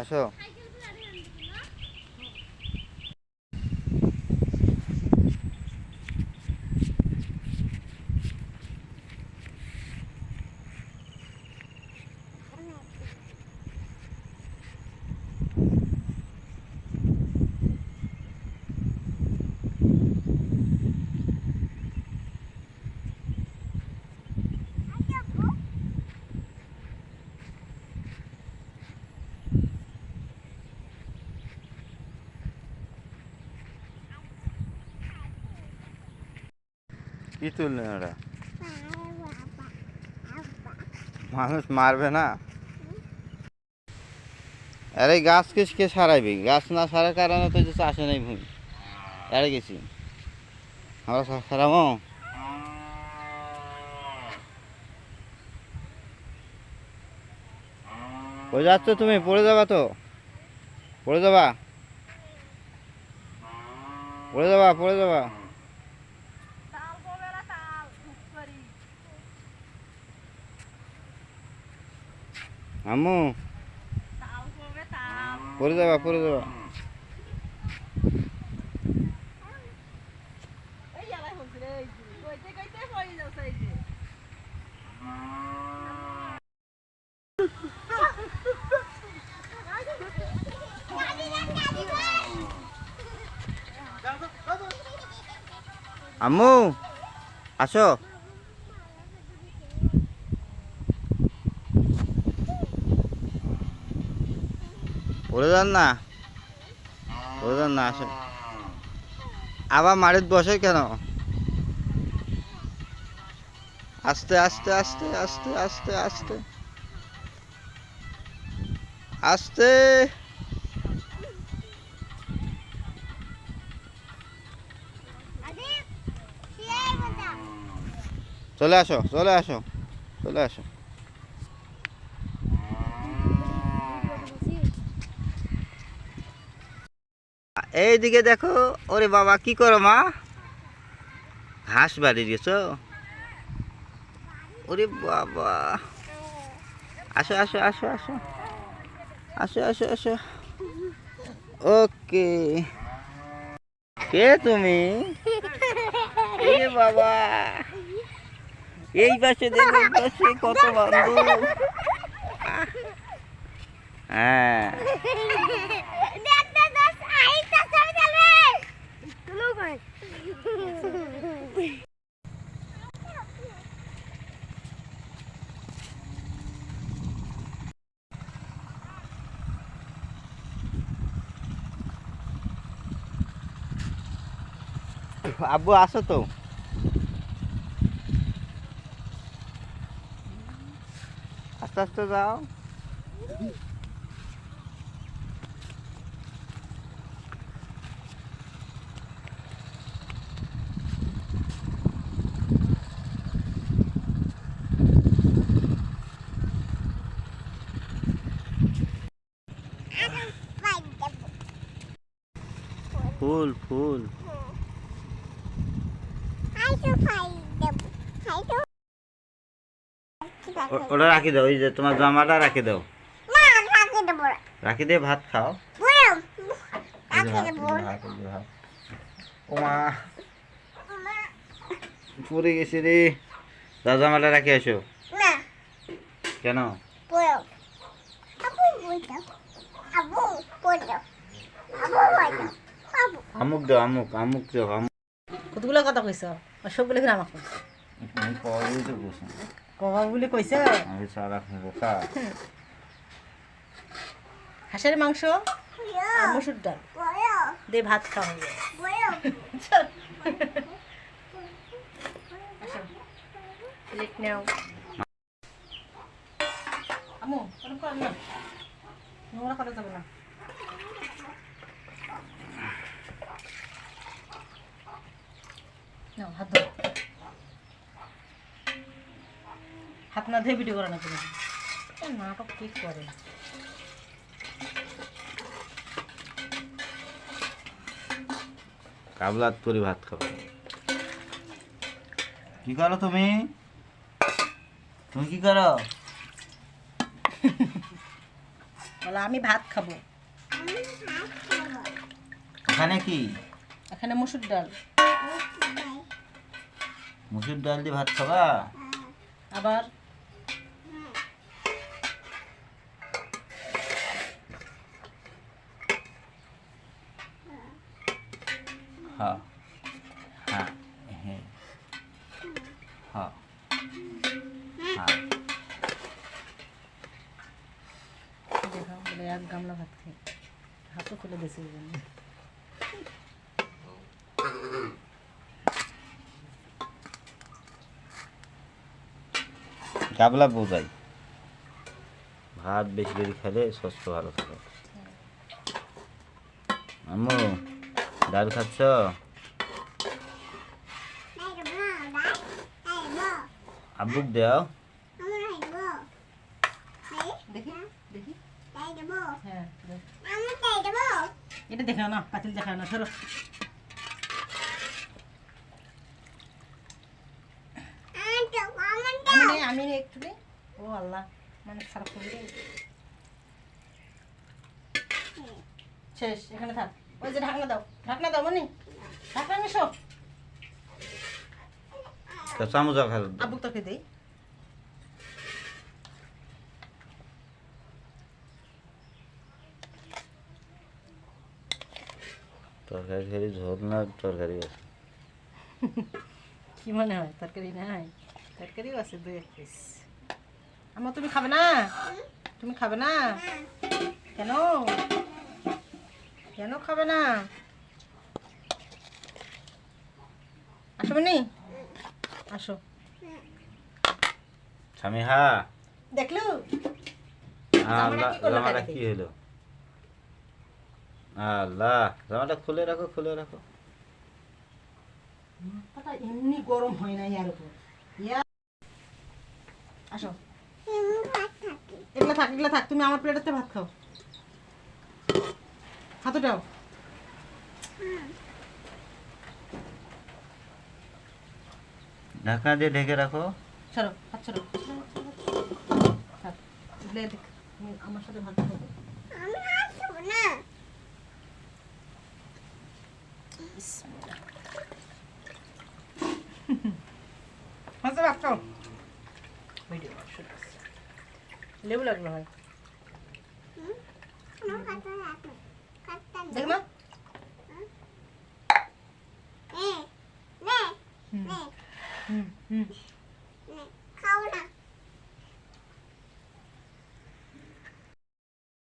আসো। কি তুললেন ওরা? মানুষ মারবে না? আরে গাছ কিসকে সারাইবি? গাছ না সারার কারণে তো আসে নাই ভূমি এড়ে গেছি আমরা সারামো। কই যাচ্ছ তুমি? পড়ে যাবা তো, পড়ে যাবা, পড়ে যাবা, পড়ে যাবা। আম্মু পড়ে যাবা, পড়ে যাবা। আম্মু আসো। পড়ে যান না, পড়ে যান না, আসো। আবার মাটিত বসে কেন? আস্তে আস্তে আস্তে আস্তে আস্তে আস্তে আস্তে। চলে আসো, চলে আসো, চলে আসো। এইদিকে দেখো। ওরে বাবা, কি করো মা? ঘাস বাড়ি গেছো? ওরে বাবা, আসো আসো আসো আসো আসো আসো আসো। ওকে, কে তুমি? ওরে বাবা, এই পাশে দেখো, এই পাশে কত বান্ধব। হ্যাঁ, আব্বু আসো তো। আস্তে আস্তে যাও। ফুল ফুল। ওটা রাখি দাও, এই যে তোমার জামাটা রাখি দাও। রাখি দিয়ে ভাত খাও। ওমা পড়ে গেছে রে। দাও, জামাটা রাখি আসো। কেন? আমুক দাও, আমুক, আমুক দাও, আমুক। কতগুলো কথা কইছ? সবগুলো ফিরে আমাকে কবা বলে কইছ। হাঁসের মাংস আর মসুর ডাল দিয়ে ভাত খাওয়া হবে। প্লেট নাও। আমু ওরকম কর না, নোংরা করা যাবে না। নাও হাত ধরো। হাত না ধুয়ে ভিডিও করে না তুমি। নাটক ঠিক করে। কাবলাত করে ভাত খাবো। কি করো তুমি? তুমি কি করো? বলো আমি ভাত খাবো। ওখানে কি? এখানে মসুর ডাল। মুসুর ডাল দিয়ে ভাত খাবা? আবার হ্যাঁ হ্যাঁ হ্যাঁ হ্যাঁ হ্যাঁ। দেখো বলে এক গামলা ভাত খাই, হাতও খুলে দিয়েছে এই জন্য। গাবলা বোঝাই ভাত বেশি করে খেলে স্বাস্থ্য ভালো থাকে। আম্মু ডাল খাচ্ছ? আব্বুক দেও। দেখি দেখি হ্যাঁ দেখ। এটা দেখাও না, পাতিল দেখাও না, ধরো। আমি একটু দে। ও আল্লাহ, মানে খারাপ করে দে। শেষ, এখানে থাক। ওই যে ঢাকনা দাও, ঢাকনা দাও মনি, ঢাকনা নিশো। চামচ খাবে। আব্বুক তোকে দেই। তরকারি খেলে ঝোল না তরকারি আছে? কি মনে হয় তরকারি নাই? তরকারিও আছে দুই এক পিস। আমার তুমি খাবে না? তুমি খাবে না কেন? কেন খাবে না? আসো মনি, আসো। স্বামীহা দেখলো আল্লাহ, কি করলো জামাটা কালকে? কি হলো? আল্লাহ, জামাটা খুলে রাখো, খুলে রাখো। মাথাটা এমনি গরম হয় না ইয়ার উপর। আসো, এগুলা থাক, এগুলা থাক। তুমি আমার প্লেটেতে ভাত খাও। হাতে দাও। ঢাকনা দিয়ে ঢেকে রাখো। সরো, হাত সরো। থাক, এগুলা দেখ, তুমি আমার সাথে ভাত খাও। বিসমিল্লাহ। হাতে ভাত খাও। ভিডিও শুরু করছি। লেবু লাগলো হয়, দেখ না। হুম হুম হুম।